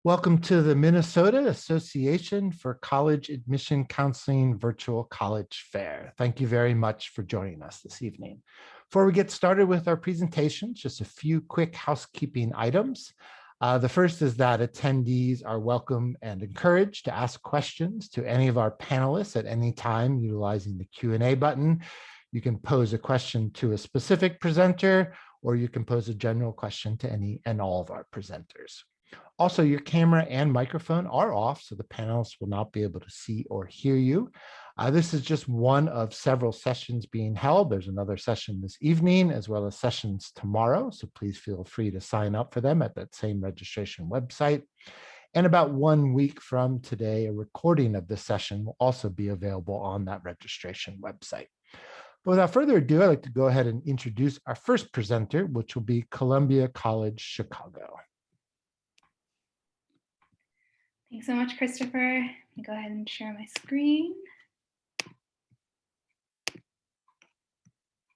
Welcome to the Minnesota Association for College Admission Counseling Virtual College Fair. Thank you very much for joining us this evening. Before we get started with our presentation, just a few quick housekeeping items. The first is that attendees are welcome and encouraged to ask questions to any of our panelists at any time utilizing the Q&A button. You can pose a question to a specific presenter, or you can pose a general question to any and all of our presenters. Also, your camera and microphone are off, so the panelists will not be able to see or hear you. This is just one of several sessions being held. There's another session this evening, as well as sessions tomorrow, so please feel free to sign up for them at that same registration website. And about 1 week from today, a recording of this session will also be available on that registration website. But without further ado, I'd like to go ahead and introduce our first presenter, which will be Columbia College Chicago. Thanks so much, Christopher. Let me go ahead and share my screen.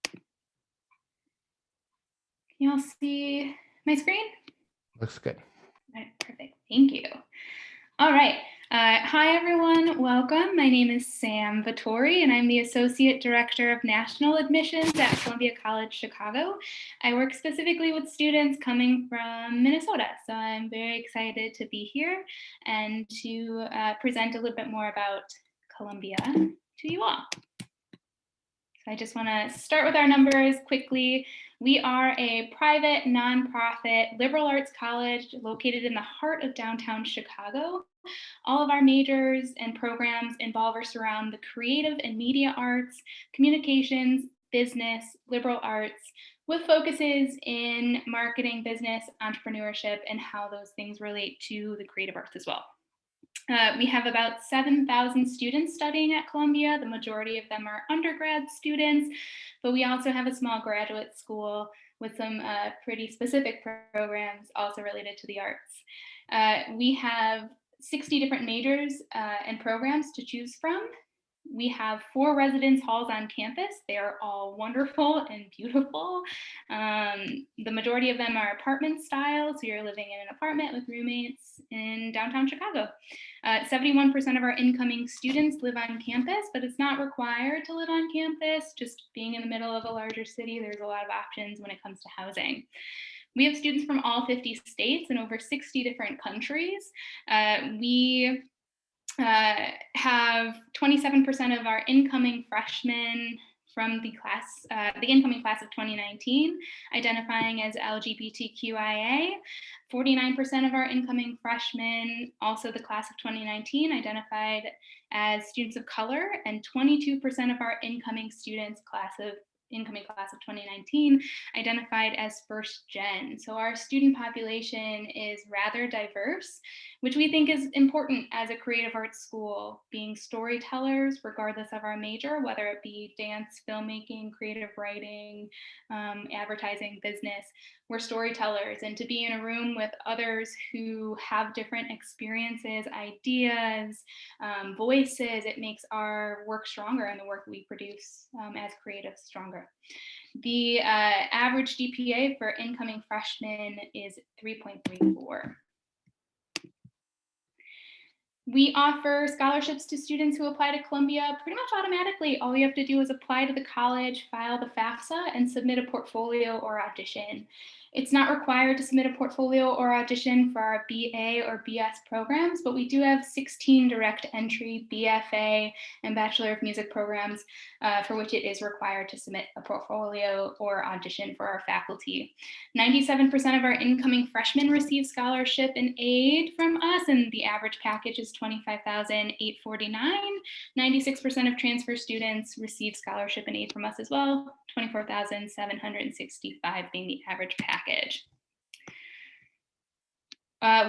Can you all see my screen? Looks good. All right, perfect. Thank you. All right. Hi, everyone. Welcome. My name is Sam Vittori, and I'm the Associate Director of National Admissions at Columbia College Chicago. I work specifically with students coming from Minnesota, so I'm very excited to be here and to present a little bit more about Columbia to you all. So I just want to start with our numbers quickly. We are a private, nonprofit, liberal arts college located in the heart of downtown Chicago. All of our majors and programs involve or surround the creative and media arts, communications, business, liberal arts, with focuses in marketing, business, entrepreneurship, and how those things relate to the creative arts as well. We have about 7,000 students studying at Columbia. The majority of them are undergrad students, but we also have a small graduate school with some pretty specific programs also related to the arts. We have 60 different majors and programs to choose from. We have 4 residence halls on campus. They are all wonderful and beautiful. The majority of them are apartment style, so you're living in an apartment with roommates in downtown Chicago. 71% of our incoming students live on campus, but it's not required to live on campus. Just being in the middle of a larger city, there's a lot of options when it comes to housing. We have students from all 50 states and over 60 different countries. We have 27% of our incoming freshmen from the incoming class of 2019 identifying as LGBTQIA. 49% of our incoming freshmen, also the class of 2019, identified as students of color, and 22% of our incoming class of 2019 identified as first gen. So our student population is rather diverse, which we think is important as a creative arts school, being storytellers regardless of our major, whether it be dance, filmmaking, creative writing, advertising, business. We're storytellers, and to be in a room with others who have different experiences, ideas, voices, it makes our work stronger and the work we produce as creatives stronger. The average GPA for incoming freshmen is 3.34. We offer scholarships to students who apply to Columbia pretty much automatically. All you have to do is apply to the college, file the FAFSA, and submit a portfolio or audition. It's not required to submit a portfolio or audition for our BA or BS programs, but we do have 16 direct entry BFA and Bachelor of Music programs for which it is required to submit a portfolio or audition for our faculty. 97% of our incoming freshmen receive scholarship and aid from us, and the average package is $25,849. 96% of transfer students receive scholarship and aid from us as well, $24,765 being the average package.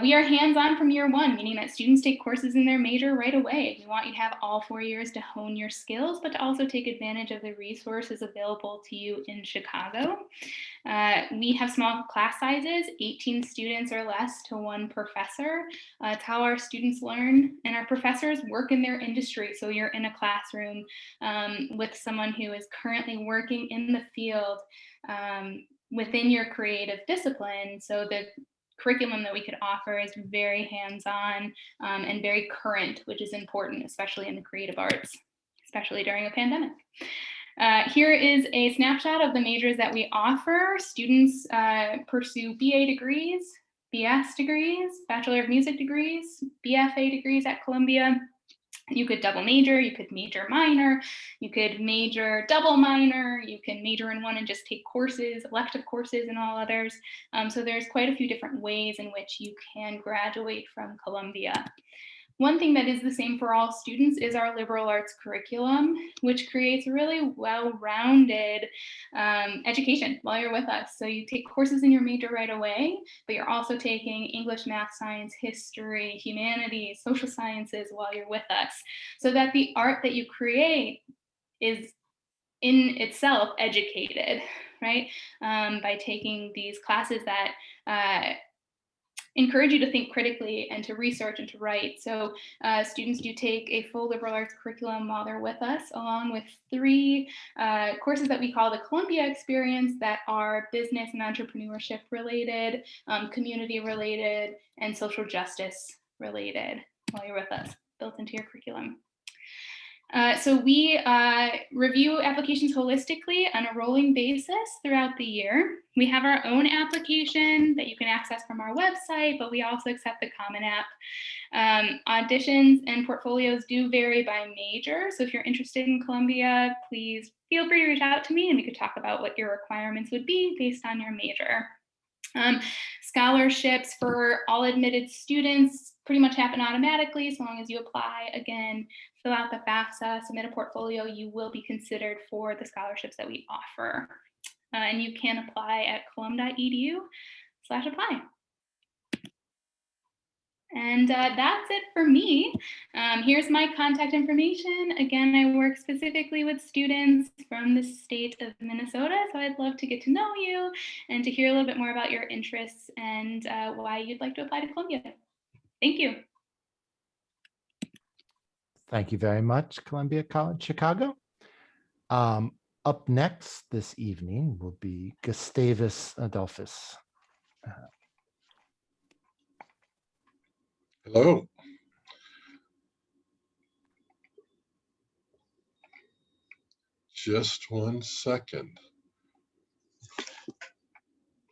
We are hands-on from year one, meaning that students take courses in their major right away. We want you to have all 4 years to hone your skills, but to also take advantage of the resources available to you in Chicago. We have small class sizes, 18 students or less to 1 professor. It's how our students learn, and our professors work in their industry. So you're in a classroom with someone who is currently working in the field within your creative discipline. So the curriculum that we could offer is very hands-on and very current, which is important, especially in the creative arts, especially during a pandemic. Here is a snapshot of the majors that we offer. Students pursue BA degrees, BS degrees, Bachelor of Music degrees, BFA degrees at Columbia. You could double major, you could major minor, you could major double minor, you can major in one and just take courses, elective courses and all others. So there's quite a few different ways in which you can graduate from Columbia. One thing that is the same for all students is our liberal arts curriculum, which creates a really well-rounded education while you're with us. So you take courses in your major right away, but you're also taking English, math, science, history, humanities, social sciences while you're with us, so that the art that you create is in itself educated, right? By taking these classes that encourage you to think critically and to research and to write. So students do take a full liberal arts curriculum while they're with us, along with 3 courses that we call the Columbia Experience that are business and entrepreneurship related, community related, and social justice related while you're with us, built into your curriculum. So we review applications holistically on a rolling basis throughout the year. We have our own application that you can access from our website, but we also accept the Common App. Auditions and portfolios do vary by major. So if you're interested in Columbia, please feel free to reach out to me and we could talk about what your requirements would be based on your major. Scholarships for all admitted students pretty much happen automatically so long as you apply. Again, fill out the FAFSA, submit a portfolio, you will be considered for the scholarships that we offer. And you can apply at colum.edu/apply. And that's it for me. Here's my contact information. Again, I work specifically with students from the state of Minnesota, so I'd love to get to know you and to hear a little bit more about your interests and why you'd like to apply to Columbia. Thank you. Thank you very much, Columbia College Chicago. Up next this evening will be Gustavus Adolphus. Hello. Just 1 second.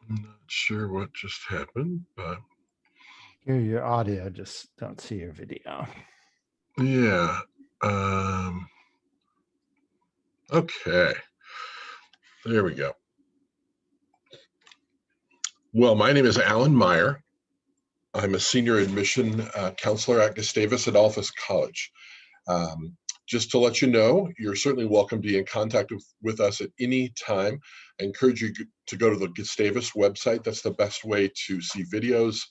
I'm not sure what just happened, but Hear your audio, just don't see your video. yeah. Okay. There we go. Well, my name is Alan Meyer. I'm a senior admission counselor at Gustavus Adolphus College. Just to let you know, you're certainly welcome to be in contact with us at any time. I encourage you to go to the Gustavus website. That's the best way to see videos,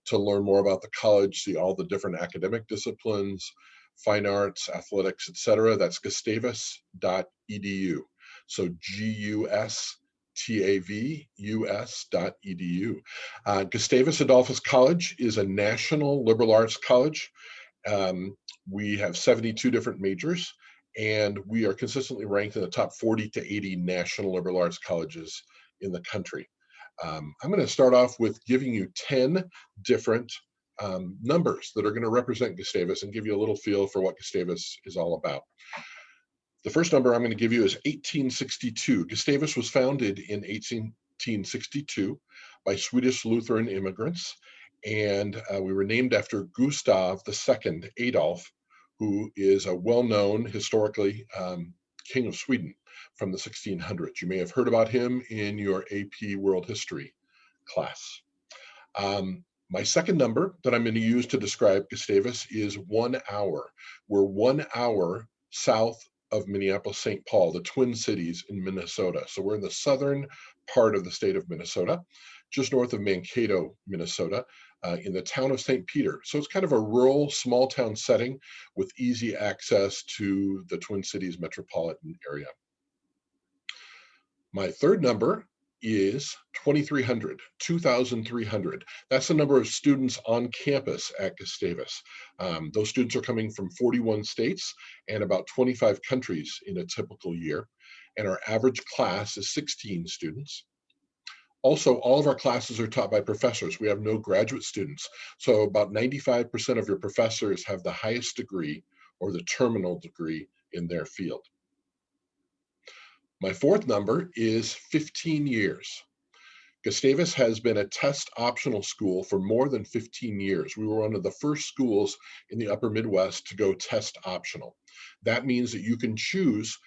to learn more about the college, see all the different academic disciplines, fine arts, athletics, etc. That's gustavus.edu. So GUSTAVUS.edu. Gustavus Adolphus College is a national liberal arts college. We have 72 different majors, and we are consistently ranked in the top 40 to 80 national liberal arts colleges in the country. I'm going to start off with giving you 10 different numbers that are going to represent Gustavus and give you a little feel for what Gustavus is all about. The first number I'm going to give you is 1862. Gustavus was founded in 1862 by Swedish Lutheran immigrants, and we were named after Gustav II Adolf, who is a well-known, historically, king of Sweden from the 1600s. You may have heard about him in your AP World History class. My second number that I'm going to use to describe Gustavus is 1 hour. We're 1 hour south of Minneapolis-St. Paul, the Twin Cities in Minnesota. So we're in the southern part of the state of Minnesota, just north of Mankato, Minnesota, in the town of St. Peter. So it's kind of a rural, small town setting with easy access to the Twin Cities metropolitan area. My third number is 2,300, 2,300. That's the number of students on campus at Gustavus. Those students are coming from 41 states and about 25 countries in a typical year. And our average class is 16 students. Also, all of our classes are taught by professors. We have no graduate students. So about 95% of your professors have the highest degree or the terminal degree in their field. My fourth number is 15 years. Gustavus has been a test optional school for more than 15 years. We were one of the first schools in the upper Midwest to go test optional. That means that you can choose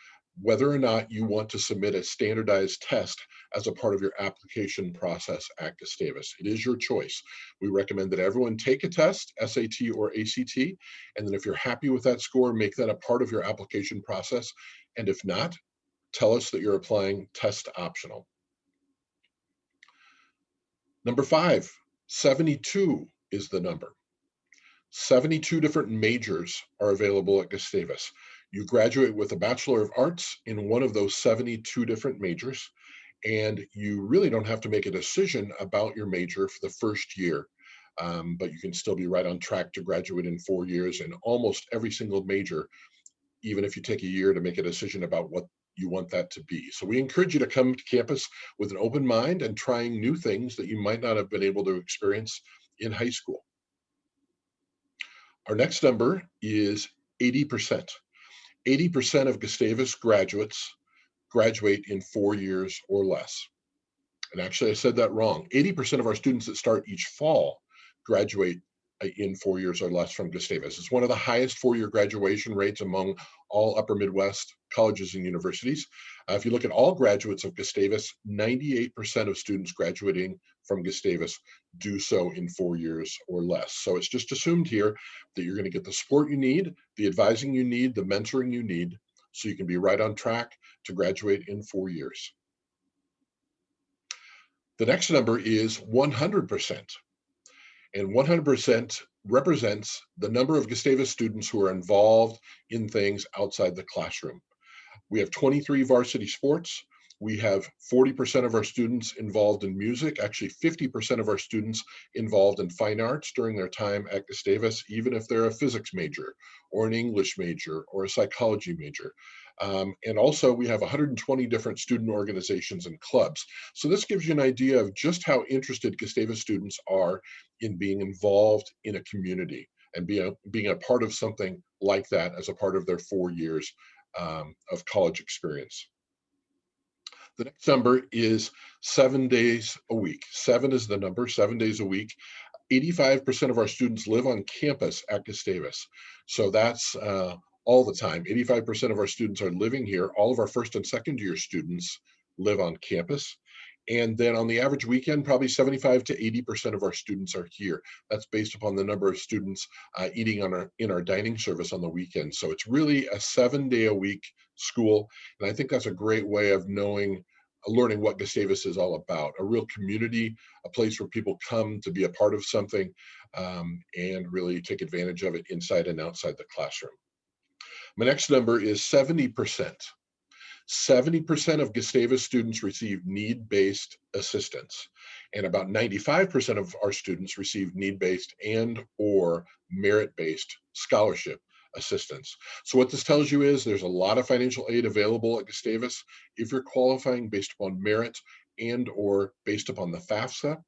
whether or not you want to submit a standardized test as a part of your application process at Gustavus. It is your choice. We recommend that everyone take a test, SAT or ACT, and then if you're happy with that score, make that a part of your application process. And if not, tell us that you're applying test optional. Number 5, 72 is the number. 72 different majors are available at Gustavus. You graduate with a Bachelor of Arts in one of those 72 different majors, and you really don't have to make a decision about your major for the first year, but you can still be right on track to graduate in 4 years in almost every single major, even if you take a year to make a decision about what you want that to be. So we encourage you to come to campus with an open mind and trying new things that you might not have been able to experience in high school. Our next number is 80%. 80% of Gustavus graduates graduate in 4 years or less. And actually, I said that wrong. 80% of our students that start each fall graduate in 4 years or less from Gustavus. It's one of the highest 4-year graduation rates among all upper Midwest colleges and universities. If you look at all graduates of Gustavus, 98% of students graduating from Gustavus do so in 4 years or less. So it's just assumed here that you're going to get the support you need, the advising you need, the mentoring you need, so you can be right on track to graduate in 4 years. The next number is 100%. And 100% represents the number of Gustavus students who are involved in things outside the classroom. We have 23 varsity sports. We have 40% of our students involved in music, actually 50% of our students involved in fine arts during their time at Gustavus, even if they're a physics major or an English major or a psychology major. And also we have 120 different student organizations and clubs. So this gives you an idea of just how interested Gustavus students are in being involved in a community and being a part of something like that as a part of their 4 years of college experience. The next number is 7 days a week. 7 is the number, 7 days a week. 85% of our students live on campus at Gustavus. So that's all the time. 85% of our students are living here. All of our first and second year students live on campus. And then on the average weekend, probably 75 to 80% of our students are here. That's based upon the number of students eating in our dining service on the weekend. So it's really a 7-day-a-week school. And I think that's a great way of learning what Gustavus is all about, a real community, a place where people come to be a part of something and really take advantage of it inside and outside the classroom. My next number is 70%. 70% of Gustavus students receive need-based assistance, and about 95% of our students receive need-based and or merit-based scholarship assistance. So what this tells you is there's a lot of financial aid available at Gustavus if you're qualifying based upon merit and or based upon the FAFSA,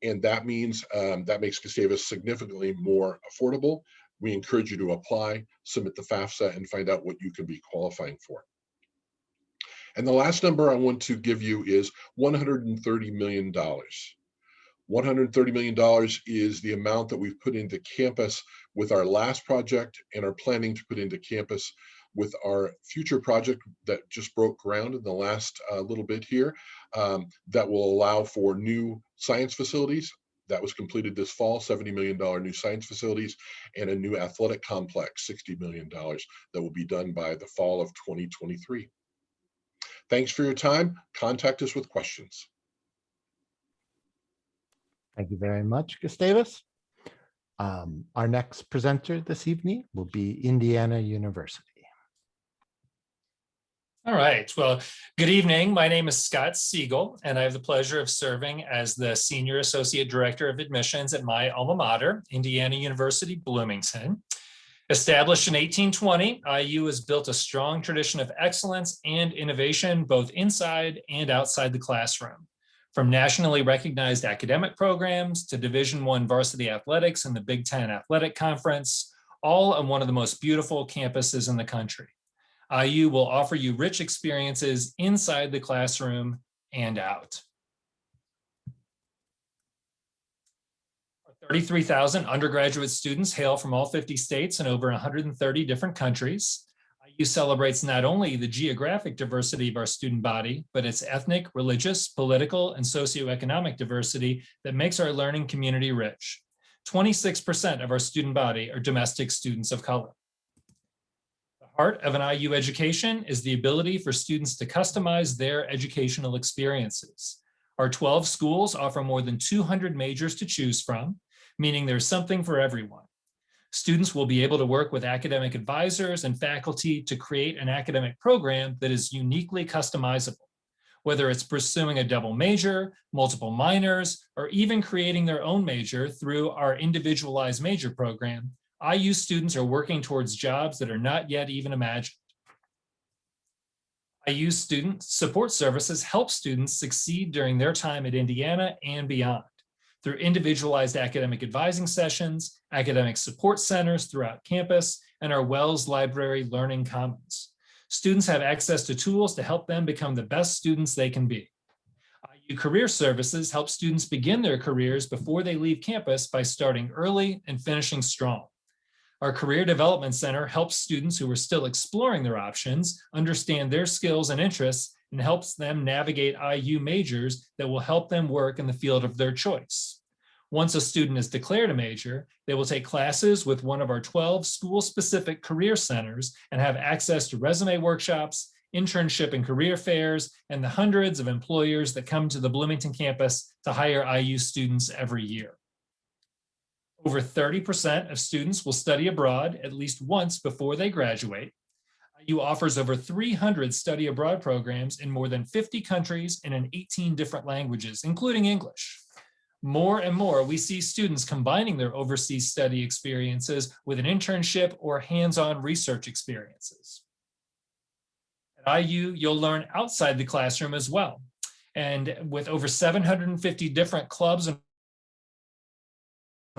and that means that makes Gustavus significantly more affordable. We encourage you to apply, submit the FAFSA, and find out what you can be qualifying for. And the last number I want to give you is $130 million. $130 million is the amount that we've put into campus with our last project and are planning to put into campus with our future project that just broke ground in the last little bit here, that will allow for new science facilities. That was completed this fall, $70 million new science facilities, and a new athletic complex, $60 million, that will be done by the fall of 2023. Thanks for your time. Contact us with questions. Thank you very much, Gustavus. Our next presenter this evening will be Indiana University. All right. Well, good evening. My name is Scott Siegel, and I have the pleasure of serving as the Senior Associate Director of Admissions at my alma mater, Indiana University, Bloomington. Established in 1820, IU has built a strong tradition of excellence and innovation, both inside and outside the classroom. From nationally recognized academic programs to Division I varsity athletics and the Big Ten Athletic Conference, all on one of the most beautiful campuses in the country. IU will offer you rich experiences inside the classroom and out. 33,000 undergraduate students hail from all 50 states and over 130 different countries. IU celebrates not only the geographic diversity of our student body, but its ethnic, religious, political, and socioeconomic diversity that makes our learning community rich. 26% of our student body are domestic students of color. The heart of an IU education is the ability for students to customize their educational experiences. Our 12 schools offer more than 200 majors to choose from, meaning there's something for everyone. Students will be able to work with academic advisors and faculty to create an academic program that is uniquely customizable. Whether it's pursuing a double major, multiple minors, or even creating their own major through our individualized major program, IU students are working towards jobs that are not yet even imagined. IU student support services help students succeed during their time at Indiana and beyond through individualized academic advising sessions, academic support centers throughout campus, and our Wells Library Learning Commons. Students have access to tools to help them become the best students they can be. IU Career Services help students begin their careers before they leave campus by starting early and finishing strong. Our Career Development Center helps students who are still exploring their options understand their skills and interests and helps them navigate IU majors that will help them work in the field of their choice. Once a student is declared a major, they will take classes with one of our 12 school-specific career centers and have access to resume workshops, internship and career fairs, and the hundreds of employers that come to the Bloomington campus to hire IU students every year. Over 30% of students will study abroad at least once before they graduate. IU offers over 300 study abroad programs in more than 50 countries and in 18 different languages, including English. More and more, we see students combining their overseas study experiences with an internship or hands-on research experiences. At IU, you'll learn outside the classroom as well. And with over 750 different clubs and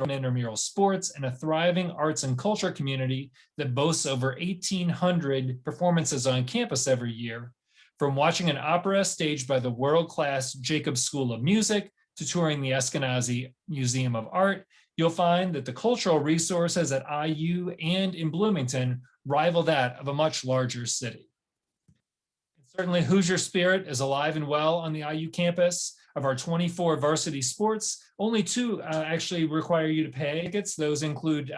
intramural sports and a thriving arts and culture community that boasts over 1,800 performances on campus every year, from watching an opera staged by the world-class Jacobs School of Music to touring the Eskenazi Museum of Art, you'll find that the cultural resources at IU and in Bloomington rival that of a much larger city. Certainly, Hoosier spirit is alive and well on the IU campus. Of our 24 varsity sports, only 2 actually require you to pay tickets. Those include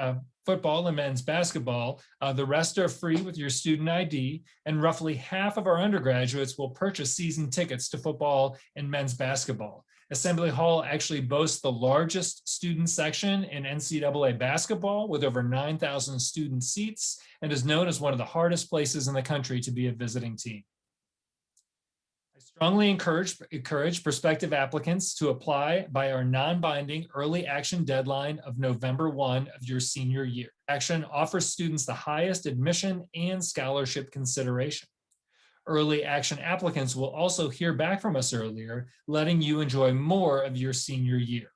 football and men's basketball. The rest are free with your student ID, and roughly half of our undergraduates will purchase season tickets to football and men's basketball. Assembly Hall actually boasts the largest student section in NCAA basketball with over 9,000 student seats and is known as one of the hardest places in the country to be a visiting team. I strongly encourage prospective applicants to apply by our non-binding early action deadline of November 1 of your senior year. Action offers students the highest admission and scholarship consideration. Early action applicants will also hear back from us earlier, letting you enjoy more of your senior year.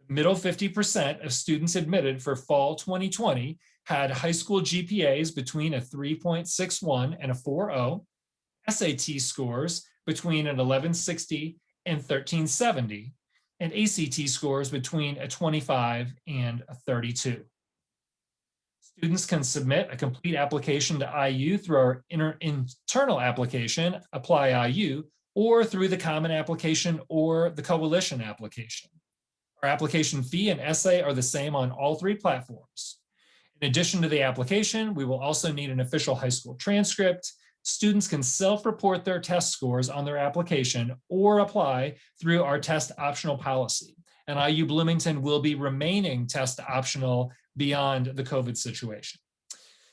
The middle 50% of students admitted for fall 2020 had high school GPAs between a 3.61 and a 4.0, SAT scores between an 1160 and 1370, and ACT scores between a 25 and a 32. Students can submit a complete application to IU through our internal application, Apply IU, or through the Common Application or the Coalition application. Our application fee and essay are the same on all 3 platforms. In addition to the application, we will also need an official high school transcript. Students can self-report their test scores on their application or apply through our test optional policy. And IU Bloomington will be remaining test optional beyond the COVID situation.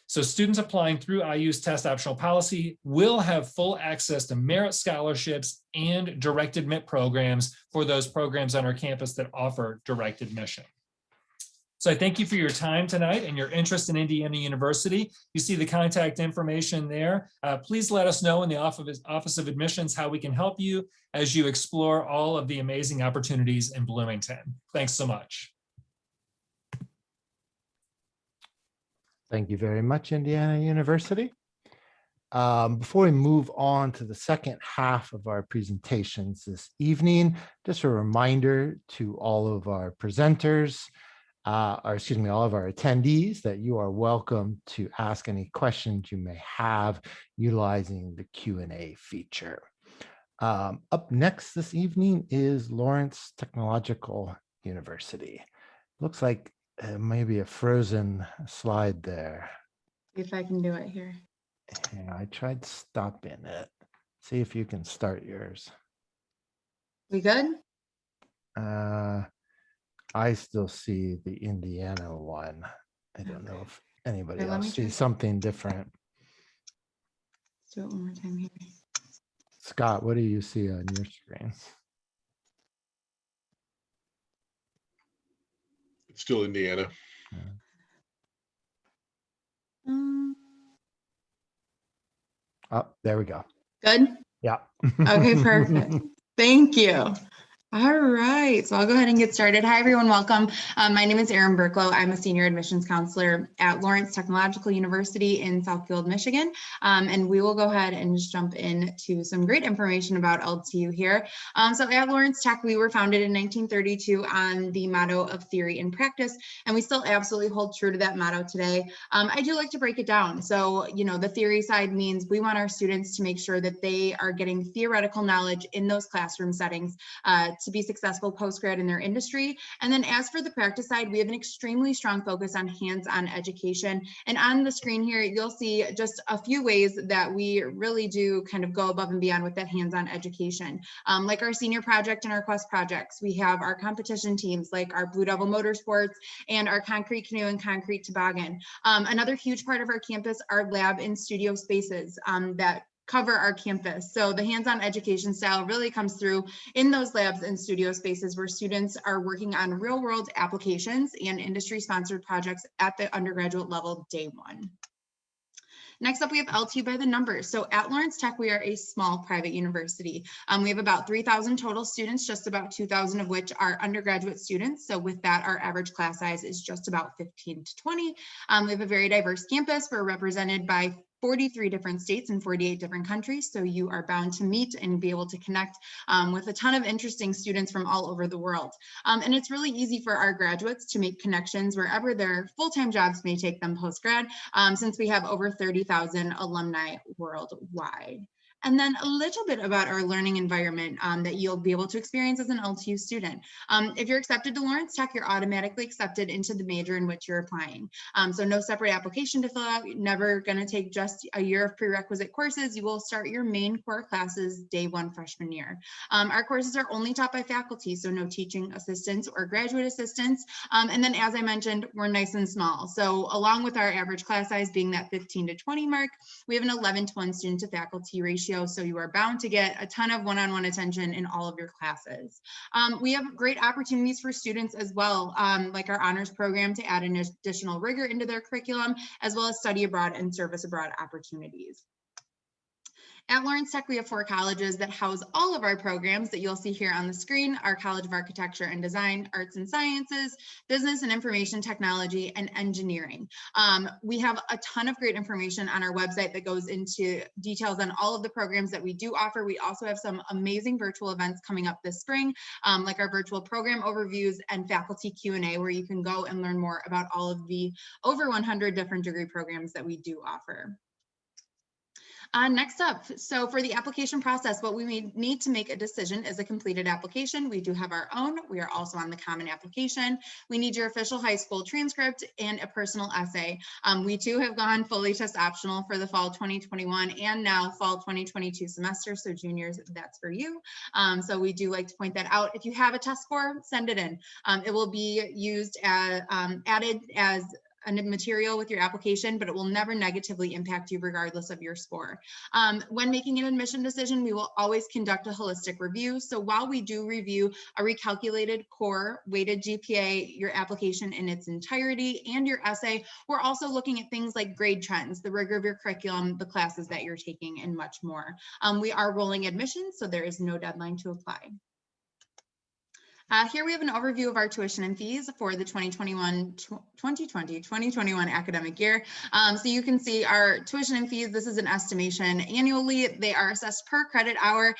So students applying through IU's test optional policy will have full access to merit scholarships and direct admit programs for those programs on our campus that offer direct admission. So I thank you for your time tonight and your interest in Indiana University. You see the contact information there. Please let us know in the Office of Admissions how we can help you as you explore all of the amazing opportunities in Bloomington. Thanks so much. Thank you very much, Indiana University. Before we move on to the second half of our presentations this evening, just a reminder to all of our presenters, all of our attendees, that you are welcome to ask any questions you may have utilizing the Q&A feature. Up next this evening is Lawrence Technological University. Looks like maybe a frozen slide there. See if I can do it here. Yeah, I tried stopping it. See if you can start yours. We good? I still see the Indiana one. I don't know if anybody Okay, let me else try. sees something different. Let's do it one more time here. Scott, what do you see on your screen? It's still Indiana. Oh, there we go. Good? Yeah. Okay, perfect. Thank you. All right, so I'll go ahead and get started. Hi, everyone. Welcome. My name is Erin Burklow. I'm a senior admissions counselor at Lawrence Technological University in Southfield, Michigan. And we will go ahead and just jump into some great information about LTU here. So at Lawrence Tech, we were founded in 1932 on the motto of theory and practice, and we still absolutely hold true to that motto today. I do like to break it down. So, the theory side means we want our students to make sure that they are getting theoretical knowledge in those classroom settings to be successful post-grad in their industry. And then as for the practice side, we have an extremely strong focus on hands-on education. And on the screen here, you'll see just a few ways that we really do kind of go above and beyond with that hands-on education. Like our senior project and our quest projects, we have our competition teams like our Blue Devil Motorsports and our concrete canoe and concrete toboggan. Another huge part of our campus are lab and studio spaces that cover our campus. So the hands-on education style really comes through in those labs and studio spaces where students are working on real-world applications and industry-sponsored projects at the undergraduate level day one. Next up, we have LTU by the numbers. So at Lawrence Tech, we are a small private university. We have about 3,000 total students, just about 2,000 of which are undergraduate students. So with that, our average class size is just about 15 to 20. We have a very diverse campus. We're represented by 43 different states and 48 different countries. So you are bound to meet and be able to connect with a ton of interesting students from all over the world. And it's really easy for our graduates to make connections wherever their full-time jobs may take them post-grad, since we have over 30,000 alumni worldwide. And then a little bit about our learning environment that you'll be able to experience as an LTU student. If you're accepted to Lawrence Tech, you're automatically accepted into the major in which you're applying. So no separate application to fill out. You're never going to take just a year of prerequisite courses. You will start your main core classes day one freshman year. Our courses are only taught by faculty, so no teaching assistants or graduate assistants. And then, as I mentioned, we're nice and small. So along with our average class size being that 15 to 20 mark, we have an 11-to-1 student to faculty ratio. So you are bound to get a ton of one-on-one attention in all of your classes. We have great opportunities for students as well, like our honors program to add an additional rigor into their curriculum, as well as study abroad and service abroad opportunities. At Lawrence Tech, we have 4 colleges that house all of our programs that you'll see here on the screen: our College of Architecture and Design, Arts and Sciences, Business and Information Technology, and Engineering. We have a ton of great information on our website that goes into details on all of the programs that we do offer. We also have some amazing virtual events coming up this spring, like our virtual program overviews and faculty Q&A, where you can go and learn more about all of the over 100 different degree programs that we do offer. Next up, so for the application process, what we need to make a decision is a completed application. We do have our own. We are also on the Common Application. We need your official high school transcript and a personal essay. We too have gone fully test optional for the fall 2021 and now fall 2022 semester. So juniors, that's for you. So we do like to point that out. If you have a test score, send it in. It will be used as added as material with your application, but it will never negatively impact you regardless of your score. When making an admission decision, we will always conduct a holistic review. So while we do review a recalculated core weighted GPA, your application in its entirety, and your essay, we're also looking at things like grade trends, the rigor of your curriculum, the classes that you're taking, and much more. We are rolling admissions, so there is no deadline to apply. Here we have an overview of our tuition and fees for the 2020-2021 academic year. So you can see our tuition and fees. This is an estimation annually. They are assessed per credit hour.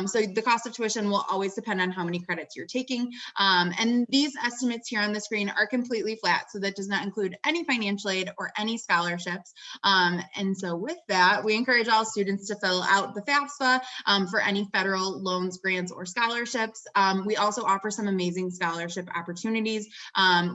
So the cost of tuition will always depend on how many credits you're taking. And these estimates here on the screen are completely flat. So that does not include any financial aid or any scholarships. And so with that, we encourage all students to fill out the FAFSA for any federal loans, grants, or scholarships. We also offer some amazing scholarship opportunities.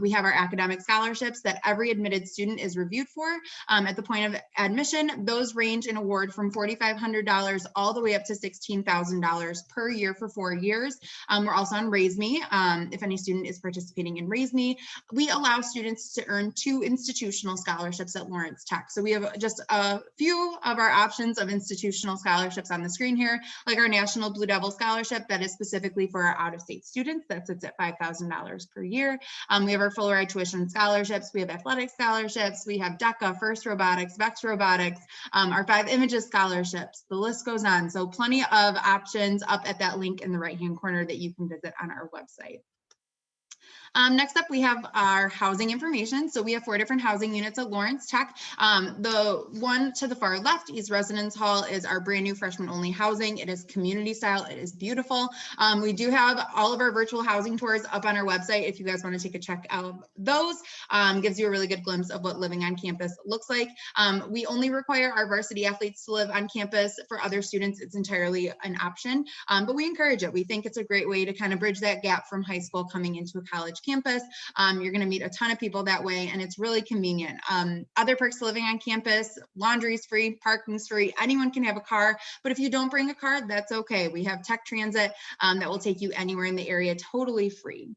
We have our academic scholarships that every admitted student is reviewed for at the point of admission. Those range in award from $4,500 all the way up to $16,000 per year for 4 years. We're also on Raise Me. If any student is participating in Raise Me, we allow students to earn 2 institutional scholarships at Lawrence Tech. So we have just a few of our options of institutional scholarships on the screen here, like our National Blue Devil Scholarship that is specifically for our out-of-state students. That sits at $5,000 per year. We have our full ride tuition scholarships. We have athletic scholarships. We have DECA, First Robotics, Vex Robotics, our 5 Images scholarships. The list goes on. So plenty of options up at that link in the right-hand corner that you can visit on our website. Next up, we have our housing information. So we have 4 different housing units at Lawrence Tech. The one to the far left, East Residence Hall, is our brand new freshman only housing. It is community style. It is beautiful. We do have all of our virtual housing tours up on our website. If you guys want to take a check out of those, gives you a really good glimpse of what living on campus looks like. We only require our varsity athletes to live on campus. For other students, it's entirely an option, but we encourage it. We think it's a great way to kind of bridge that gap from high school coming into a college campus. You're going to meet a ton of people that way, and it's really convenient. Other perks to living on campus: laundry's free, parking's free, anyone can have a car, but if you don't bring a car, that's okay. We have Tech Transit that will take you anywhere in the area totally free.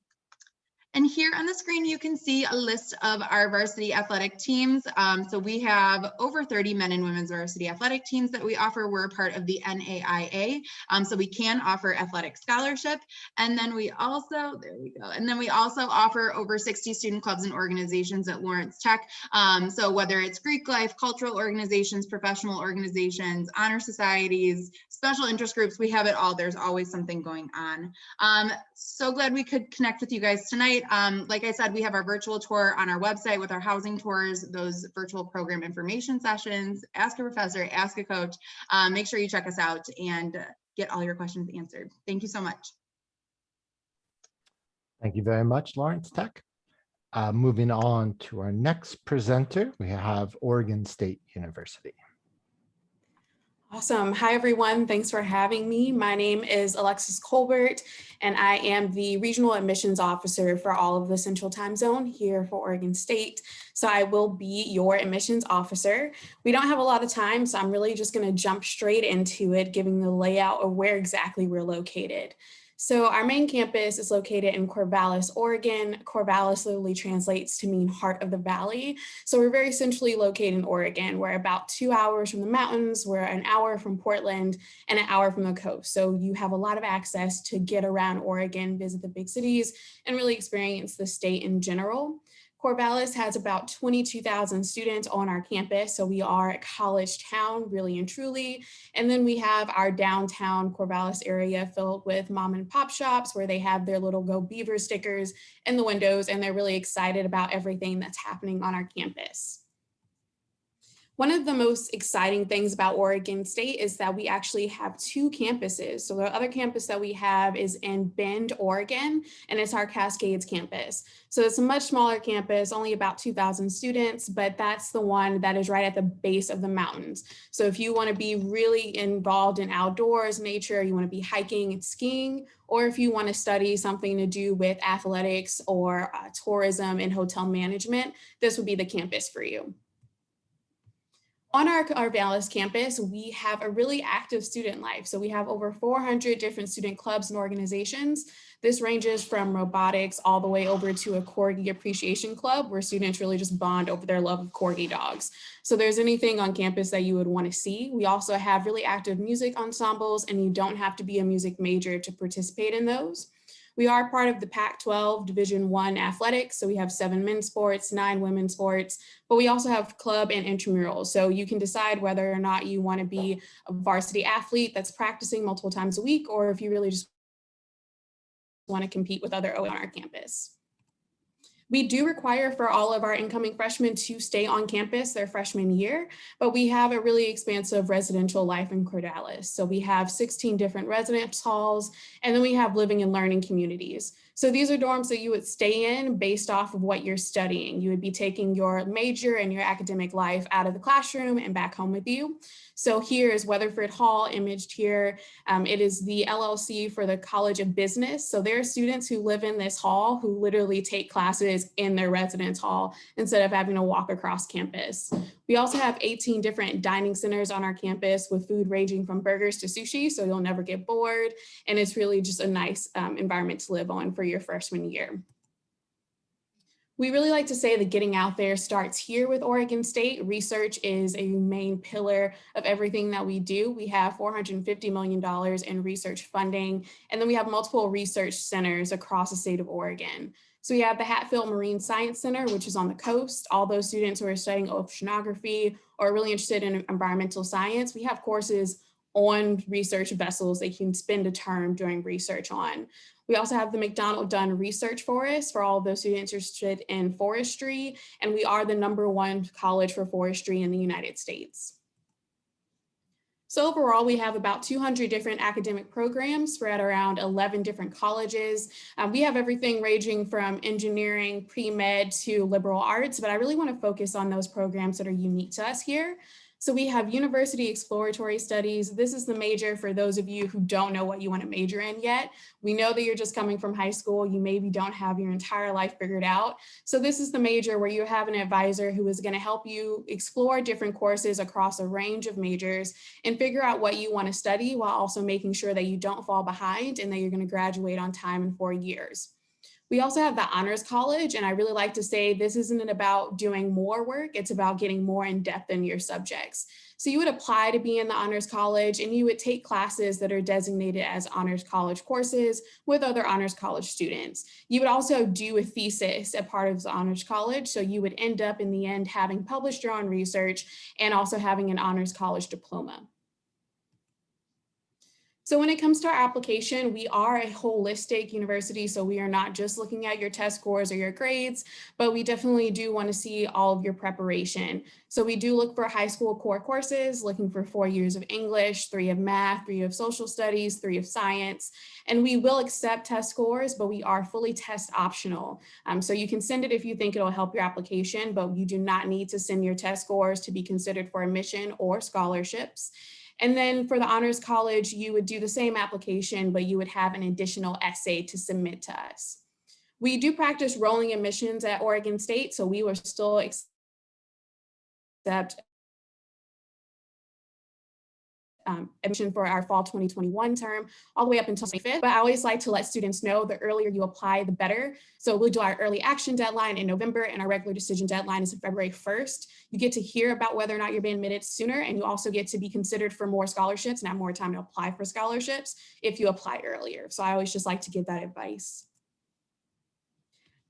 And here on the screen, you can see a list of our varsity athletic teams. So we have over 30 men and women's varsity athletic teams that we offer. We're a part of the NAIA, so we can offer athletic scholarship. And then we also, there we go. And then we also offer over 60 student clubs and organizations at Lawrence Tech. So whether it's Greek life, cultural organizations, professional organizations, honor societies, special interest groups, we have it all. There's always something going on. So glad we could connect with you guys tonight. Like I said, we have our virtual tour on our website with our housing tours, those virtual program information sessions, ask a professor, ask a coach. Make sure you check us out and get all your questions answered. Thank you so much. Thank you very much, Lawrence Tech. Moving on to our next presenter, we have Oregon State University. Awesome. Hi, everyone. Thanks for having me. My name is Alexis Colbert, and I am the Regional Admissions Officer for all of the Central Time Zone here for Oregon State. So I will be your admissions officer. We don't have a lot of time, so I'm really just going to jump straight into it, giving the layout of where exactly we're located. So our main campus is located in Corvallis, Oregon. Corvallis literally translates to mean heart of the valley. So we're very centrally located in Oregon. We're about 2 hours from the mountains. We're an hour from Portland and an hour from the coast. So you have a lot of access to get around Oregon, visit the big cities, and really experience the state in general. Corvallis has about 22,000 students on our campus, so we are a college town, really and truly. And then we have our downtown Corvallis area filled with mom and pop shops where they have their little Go Beaver stickers in the windows, and they're really excited about everything that's happening on our campus. One of the most exciting things about Oregon State is that we actually have 2 campuses. So the other campus that we have is in Bend, Oregon, and it's our Cascades campus. So it's a much smaller campus, only about 2,000 students, but that's the one that is right at the base of the mountains. So if you want to be really involved in outdoors, nature, you want to be hiking and skiing, or if you want to study something to do with athletics or tourism and hotel management, this would be the campus for you. On our Dallas campus, we have a really active student life. So we have over 400 different student clubs and organizations. This ranges from robotics all the way over to a Corgi appreciation club where students really just bond over their love of Corgi dogs. So there's anything on campus that you would want to see. We also have really active music ensembles, and you don't have to be a music major to participate in those. We are part of the Pac-12 Division I athletics. So we have 7 men's sports, 9 women's sports, but we also have club and intramurals. So you can decide whether or not you want to be a varsity athlete that's practicing multiple times a week, or if you really just want to compete with other OA on our campus. We do require for all of our incoming freshmen to stay on campus their freshman year, but we have a really expansive residential life in Corvallis. So we have 16 different residence halls, and then we have living and learning communities. So these are dorms that you would stay in based off of what you're studying. You would be taking your major and your academic life out of the classroom and back home with you. So here is Weatherford Hall imaged here. It is the LLC for the College of Business. So there are students who live in this hall who literally take classes in their residence hall instead of having to walk across campus. We also have 18 different dining centers on our campus with food ranging from burgers to sushi, so you'll never get bored. And it's really just a nice environment to live on for your freshman year. We really like to say that getting out there starts here with Oregon State. Research is a main pillar of everything that we do. We have $450 million in research funding, and then we have multiple research centers across the state of Oregon. So we have the Hatfield Marine Science Center, which is on the coast. All those students who are studying oceanography or are really interested in environmental science, we have courses on research vessels they can spend a term doing research on. We also have the McDonald Dunn Research Forest for all of those students interested in forestry, and we are the #1 college for forestry in the United States. So overall, we have about 200 different academic programs spread around 11 different colleges. We have everything ranging from engineering, pre-med to liberal arts, but I really want to focus on those programs that are unique to us here. So we have University Exploratory Studies. This is the major for those of you who don't know what you want to major in yet. We know that you're just coming from high school. You maybe don't have your entire life figured out. So this is the major where you have an advisor who is going to help you explore different courses across a range of majors and figure out what you want to study while also making sure that you don't fall behind and that you're going to graduate on time in 4 years. We also have the Honors College, and I really like to say this isn't about doing more work, it's about getting more in depth in your subjects. So you would apply to be in the Honors College and you would take classes that are designated as Honors College courses with other Honors College students. You would also do a thesis at part of the Honors College, so you would end up in the end having published your own research and also having an Honors College diploma. So when it comes to our application, we are a holistic university. So we are not just looking at your test scores or your grades, but we definitely do want to see all of your preparation. So we do look for high school core courses, looking for 4 years of English, 3 of math, 3 of social studies, 3 of science. And we will accept test scores, but we are fully test optional. So you can send it if you think it'll help your application, but you do not need to send your test scores to be considered for admission or scholarships. And then for the Honors College, you would do the same application, but you would have an additional essay to submit to us. We do practice rolling admissions at Oregon State, so we will still accept admission for our fall 2021 term all the way up until 25th. But I always like to let students know the earlier you apply, the better. So we'll do our early action deadline in November and our regular decision deadline is February 1st. You get to hear about whether or not you're being admitted sooner, and you also get to be considered for more scholarships and have more time to apply for scholarships if you apply earlier. So I always just like to give that advice.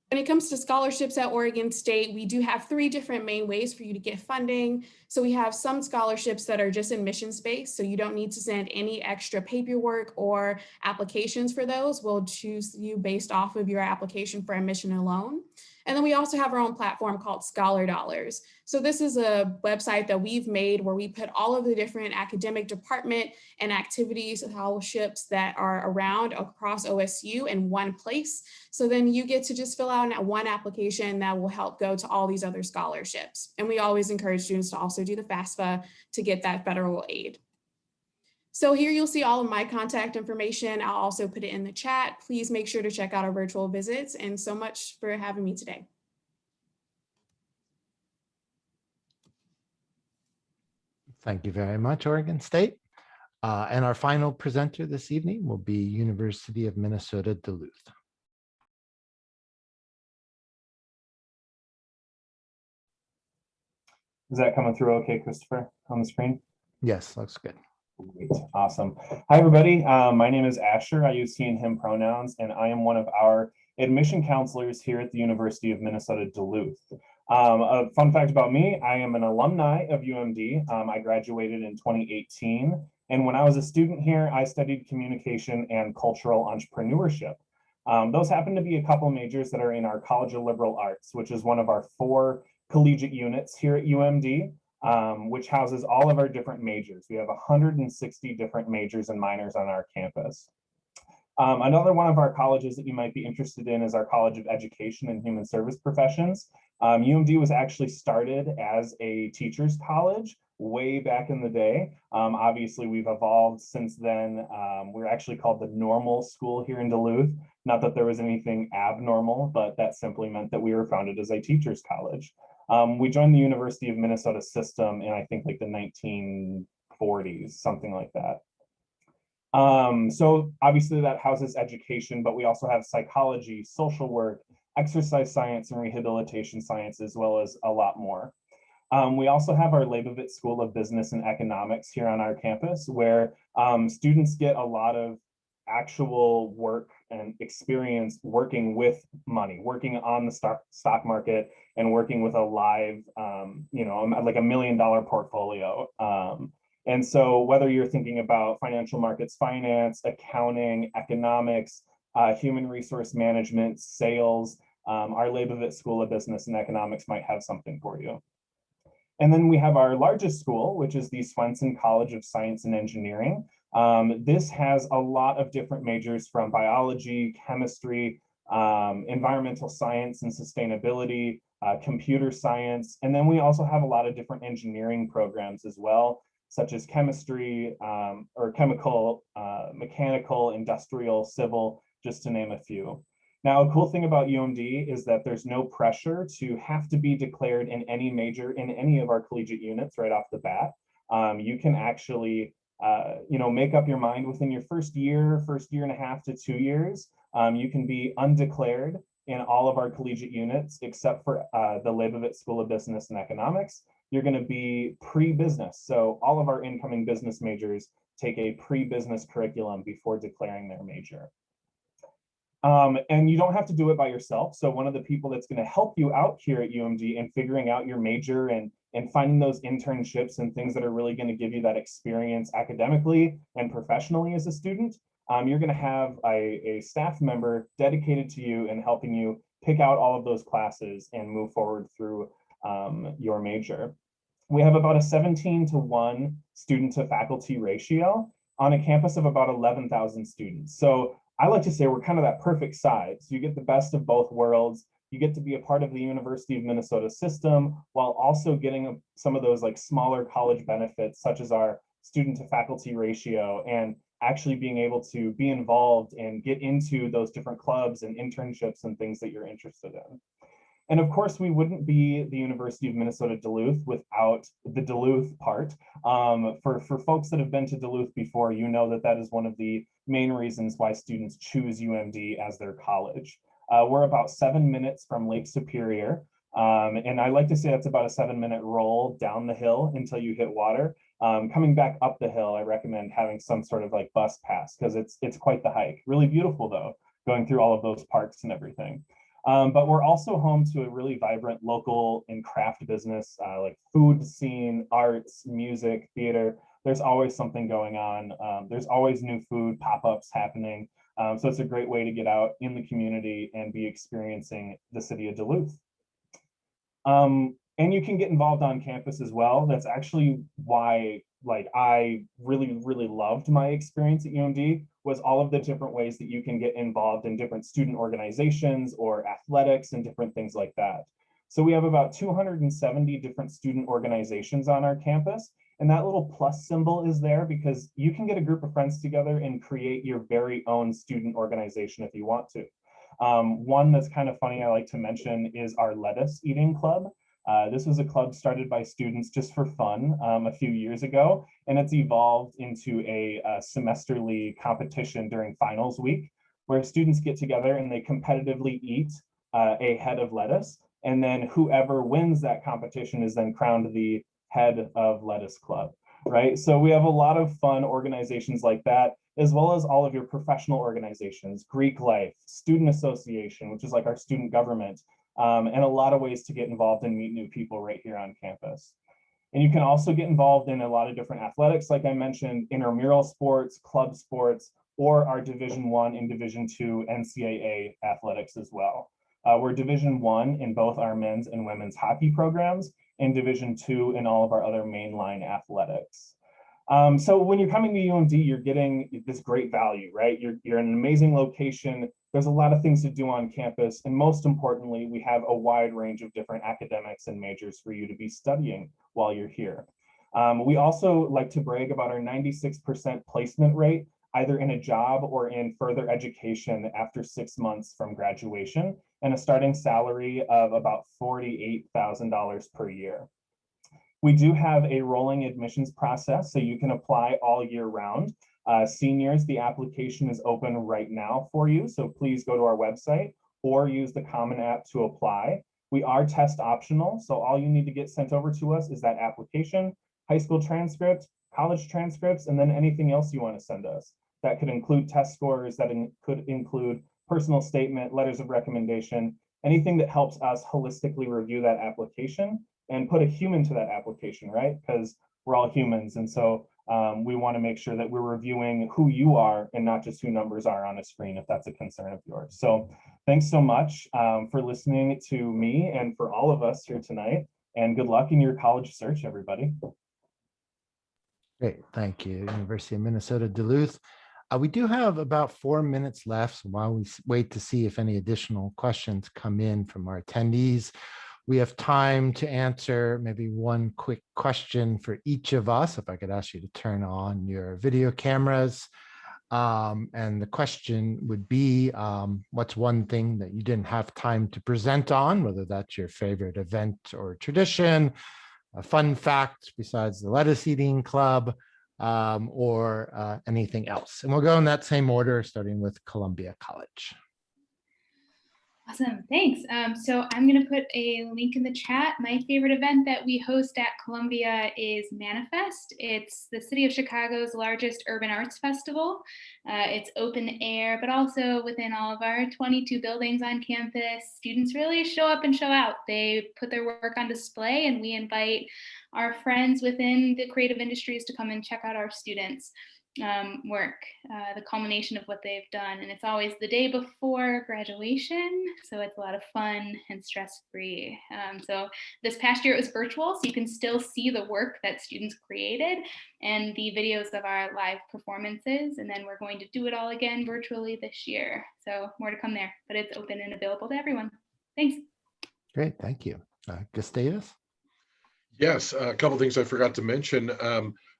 When it comes to scholarships at Oregon State, we do have 3 different main ways for you to get funding. So we have some scholarships that are just admissions-based, so you don't need to send any extra paperwork or applications for those. We'll choose you based off of your application for admission alone. And then we also have our own platform called Scholar Dollars. So this is a website that we've made where we put all of the different academic department and activities, scholarships that are around across OSU in one place. So then you get to just fill out one application that will help go to all these other scholarships. And we always encourage students to also do the FAFSA to get that federal aid. So here you'll see all of my contact information. I'll also put it in the chat. Please make sure to check out our virtual visits, and so much for having me today. Thank you very much, Oregon State. And our final presenter this evening will be University of Minnesota, Duluth. Is that coming through okay, Christopher, on the screen? Yes, looks good. Great, awesome. Hi, everybody. My name is Asher. I use he and him pronouns, and I am one of our admission counselors here at the University of Minnesota, Duluth. A fun fact about me, I am an alumni of UMD. I graduated in 2018, and when I was a student here, I studied communication and cultural entrepreneurship. Those happen to be a couple majors that are in our College of Liberal Arts, which is one of our 4 collegiate units here at UMD, which houses all of our different majors. We have 160 different majors and minors on our campus. Another one of our colleges that you might be interested in is our College of Education and Human Service Professions. UMD was actually started as a teacher's college way back in the day. Obviously, we've evolved since then. We're actually called the Normal School here in Duluth. Not that there was anything abnormal, but that simply meant that we were founded as a teacher's college. We joined the University of Minnesota system in, I think, like the 1940s, something like that. So obviously that houses education, but we also have psychology, social work, exercise science, and rehabilitation science, as well as a lot more. We also have our Leibovitz School of Business and Economics here on our campus, where students get a lot of actual work and experience working with money, working on the stock market and working with a live, like $1 million portfolio. And so whether you're thinking about financial markets, finance, accounting, economics, human resource management, sales, our Leibovitz School of Business and Economics might have something for you. And then we have our largest school, which is the Swenson College of Science and Engineering. This has a lot of different majors from biology, chemistry, environmental science and sustainability, computer science. And then we also have a lot of different engineering programs as well, such as chemistry, or chemical, mechanical, industrial, civil, just to name a few. Now, a cool thing about UMD is that there's no pressure to have to be declared in any major in any of our collegiate units right off the bat. You can actually, make up your mind within your first year and a half to 2 years. You can be undeclared in all of our collegiate units, except for the Leibovitz School of Business and Economics. You're going to be pre-business. So all of our incoming business majors take a pre-business curriculum before declaring their major. And you don't have to do it by yourself. So one of the people that's going to help you out here at UMD in figuring out your major and finding those internships and things that are really going to give you that experience academically and professionally as a student, you're going to have a staff member dedicated to you and helping you pick out all of those classes and move forward through your major. We have about a 17-to-1 student to faculty ratio on a campus of about 11,000 students. So I like to say we're kind of that perfect size. You get the best of both worlds. You get to be a part of the University of Minnesota system while also getting some of those like smaller college benefits, such as our student to faculty ratio, and actually being able to be involved and get into those different clubs and internships and things that you're interested in. And of course, we wouldn't be the University of Minnesota Duluth without the Duluth part. For folks that have been to Duluth before, you know that is one of the main reasons why students choose UMD as their college. We're about 7 minutes from Lake Superior. And I like to say that's about a 7-minute roll down the hill until you hit water. Coming back up the hill, I recommend having some sort of like bus pass because it's quite the hike. Really beautiful though, going through all of those parks and everything. But we're also home to a really vibrant local and craft business, like food scene, arts, music, theater. There's always something going on. There's always new food pop-ups happening. So it's a great way to get out in the community and be experiencing the city of Duluth. And you can get involved on campus as well. That's actually why I really, really loved my experience at UMD was all of the different ways that you can get involved in different student organizations or athletics and different things like that. So we have about 270 different student organizations on our campus. And that little plus symbol is there because you can get a group of friends together and create your very own student organization if you want to. One that's kind of funny I like to mention is our lettuce eating club. This was a club started by students just for fun a few years ago, and it's evolved into a semesterly competition during finals week, where students get together and they competitively eat a head of lettuce, and then whoever wins that competition is then crowned the head of lettuce club, right? So we have a lot of fun organizations like that, as well as all of your professional organizations, Greek Life, Student Association, which is like our student government, and a lot of ways to get involved and meet new people right here on campus. And you can also get involved in a lot of different athletics, like I mentioned, intramural sports, club sports, or our Division I and Division II NCAA athletics as well. We're Division I in both our men's and women's hockey programs, and Division II in all of our other mainline athletics. So when you're coming to UMD, you're getting this great value, right? You're in an amazing location. There's a lot of things to do on campus. And most importantly, we have a wide range of different academics and majors for you to be studying while you're here. We also like to brag about our 96% placement rate, either in a job or in further education after 6 months from graduation, and a starting salary of about $48,000 per year. We do have a rolling admissions process, so you can apply all year round. Seniors, the application is open right now for you, so please go to our website or use the Common App to apply. We are test optional, so all you need to get sent over to us is that application, high school transcript, college transcripts, and then anything else you want to send us. That could include test scores, that could include personal statement, letters of recommendation, anything that helps us holistically review that application and put a human to that application, right? Because we're all humans. And so we want to make sure that we're reviewing who you are and not just who numbers are on a screen, if that's a concern of yours. So thanks so much for listening to me and for all of us here tonight. And good luck in your college search, everybody. Great, thank you. University of Minnesota, Duluth. We do have about 4 minutes left. So while we wait to see if any additional questions come in from our attendees, we have time to answer maybe one quick question for each of us. If I could ask you to turn on your video cameras. And the question would be, what's one thing that you didn't have time to present on, whether that's your favorite event or tradition, a fun fact besides the lettuce eating club, or anything else. And we'll go in that same order, starting with Columbia College. Awesome, thanks. So I'm going to put a link in the chat. My favorite event that we host at Columbia is Manifest. It's the city of Chicago's largest urban arts festival. It's open air, but also within all of our 22 buildings on campus. Students really show up and show out. They put their work on display, and we invite our friends within the creative industries to come and check out our students' work, the culmination of what they've done. And it's always the day before graduation, so it's a lot of fun and stress-free. So this past year it was virtual, so you can still see the work that students created and the videos of our live performances, and then we're going to do it all again virtually this year. So more to come there, but it's open and available to everyone. Thanks. Great, thank you. Gustavus? Yes, a couple things I forgot to mention.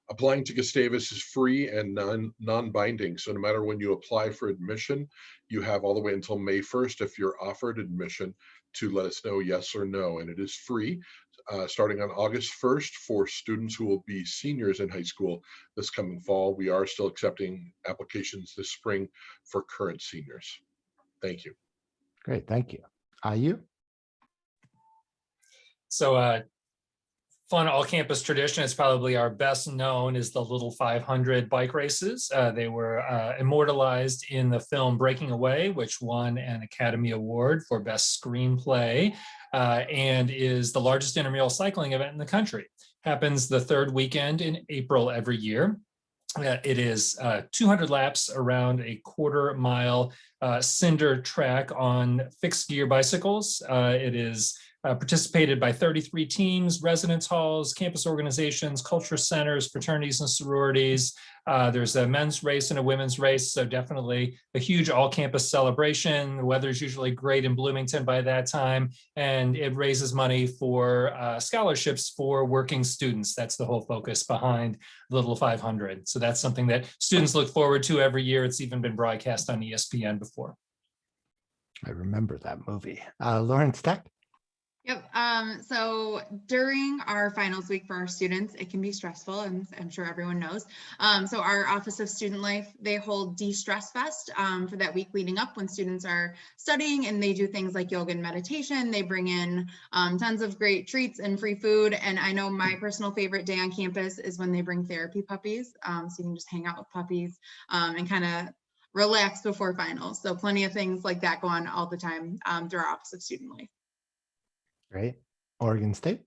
Applying to Gustavus is free and non-binding. So no matter when you apply for admission, you have all the way until May 1st, if you're offered admission, to let us know yes or no. And it is free, starting on August 1st for students who will be seniors in high school this coming fall. We are still accepting applications this spring for current seniors. Thank you. Great, thank you. Ayu? So fun all-campus tradition, it's probably our best known, is the Little 500 bike races. They were immortalized in the film Breaking Away, which won an Academy Award for Best Screenplay, and is the largest intramural cycling event in the country. Happens the third weekend in April every year. It is 200 laps around a quarter-mile cinder track on fixed gear bicycles. It is participated by 33 teams, residence halls, campus organizations, culture centers, fraternities and sororities. There's a men's race and a women's race, so definitely a huge all-campus celebration. The weather's usually great in Bloomington by that time, and it raises money for scholarships for working students. That's the whole focus behind Little 500. So that's something that students look forward to every year. It's even been broadcast on ESPN before. I remember that movie. Lawrence Tech? Yep. So during our finals week for our students, it can be stressful, and I'm sure everyone knows. So our Office of Student Life, they hold De-Stress Fest for that week leading up when students are studying, and they do things like yoga and meditation. They bring in tons of great treats and free food. And I know my personal favorite day on campus is when they bring therapy puppies. So you can just hang out with puppies and kind of relax before finals. So plenty of things like that go on all the time through our Office of Student Life. Great. Oregon State.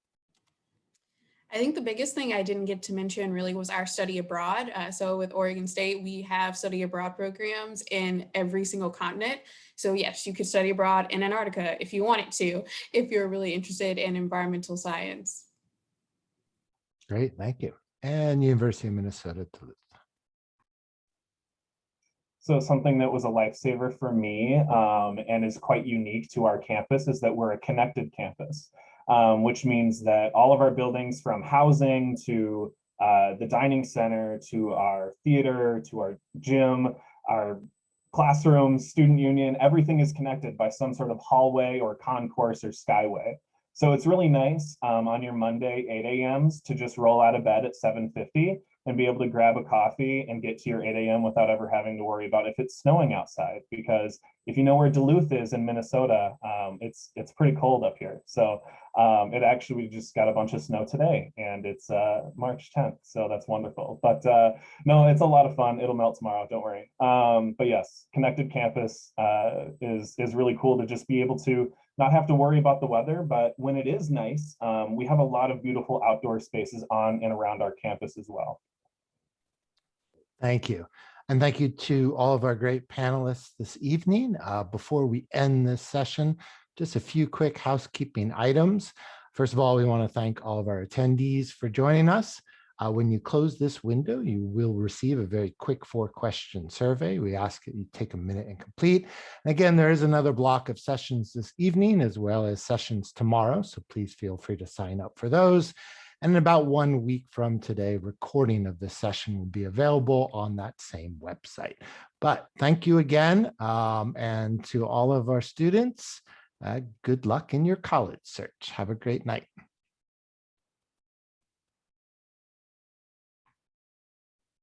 I think the biggest thing I didn't get to mention really was our study abroad. So with Oregon State, we have study abroad programs in every single continent. So yes, you could study abroad in Antarctica if you wanted to, if you're really interested in environmental science. Great, thank you. And University of Minnesota, Duluth. So something that was a lifesaver for me and is quite unique to our campus is that we're a connected campus, which means that all of our buildings, from housing to the dining center, to our theater, to our gym, our classrooms, student union, everything is connected by some sort of hallway or concourse or skyway. So it's really nice on your Monday 8 a.m.s to just roll out of bed at 7:50 and be able to grab a coffee and get to your 8 a.m. without ever having to worry about if it's snowing outside. Because if you know where Duluth is in Minnesota, it's pretty cold up here. So it actually, we just got a bunch of snow today, and it's March 10th. So that's wonderful. But no, it's a lot of fun. It'll melt tomorrow, don't worry. But yes, connected campus is really cool to just be able to not have to worry about the weather, but when it is nice, we have a lot of beautiful outdoor spaces on and around our campus as well. Thank you. And thank you to all of our great panelists this evening. Before we end this session, just a few quick housekeeping items. First of all, we want to thank all of our attendees for joining us. When you close this window, you will receive a very quick 4-question survey. We ask that you take a minute and complete. And again, there is another block of sessions this evening, as well as sessions tomorrow, so please feel free to sign up for those. And in about 1 week from today, recording of this session will be available on that same website. But thank you again, and to all of our students, good luck in your college search. Have a great night.